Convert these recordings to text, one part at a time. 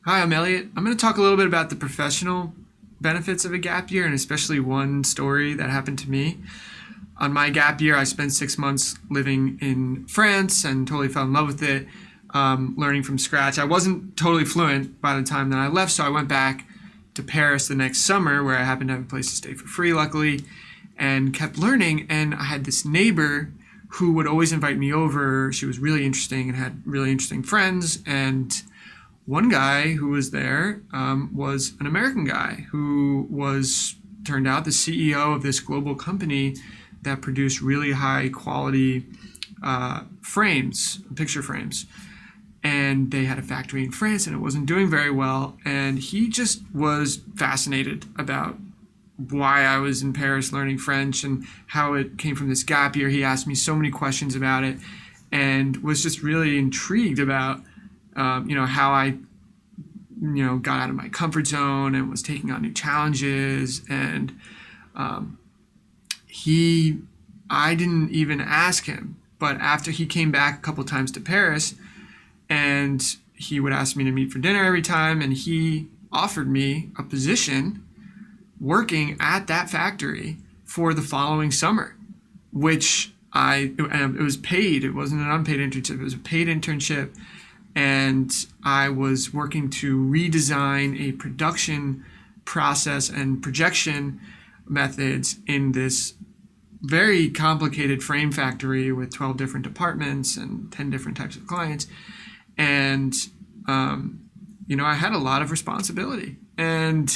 Hi, I'm Elliot. I'm going to talk a little bit about the professional benefits of a gap year, and especially one story that happened to me. On my gap year, I spent 6 months living in France and totally fell in love with it, learning from scratch. I wasn't totally fluent by the time that I left, so I went back to Paris the next summer, where I happened to have a place to stay for free, luckily, and kept learning. And I had this neighbor who would always invite me over. She was really interesting and had really interesting friends, and one guy who was there was an American guy who turned out the CEO of this global company that produced really high quality picture frames. And they had a factory in France and it wasn't doing very well. And he just was fascinated about why I was in Paris learning French and how it came from this gap year. He asked me so many questions about it and was just really intrigued about how I got out of my comfort zone and was taking on new challenges. And I didn't even ask him, but after he came back a couple times to Paris, and he would ask me to meet for dinner every time, and he offered me a position working at that factory for the following summer, which it was paid. It wasn't an unpaid internship. It was a paid internship. And I was working to redesign a production process and projection methods in this very complicated frame factory with 12 different departments and 10 different types of clients. And, I had a lot of responsibility. And,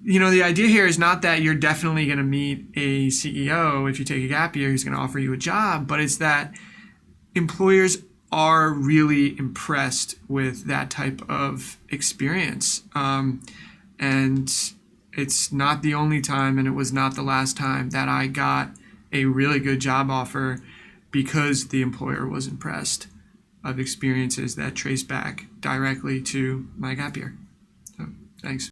the idea here is not that you're definitely going to meet a CEO if you take a gap year who's going to offer you a job, but it's that employers are really impressed with that type of experience. And it's not the only time, and it was not the last time, that I got a really good job offer because the employer was impressed of experiences that trace back directly to my gap year. So, thanks.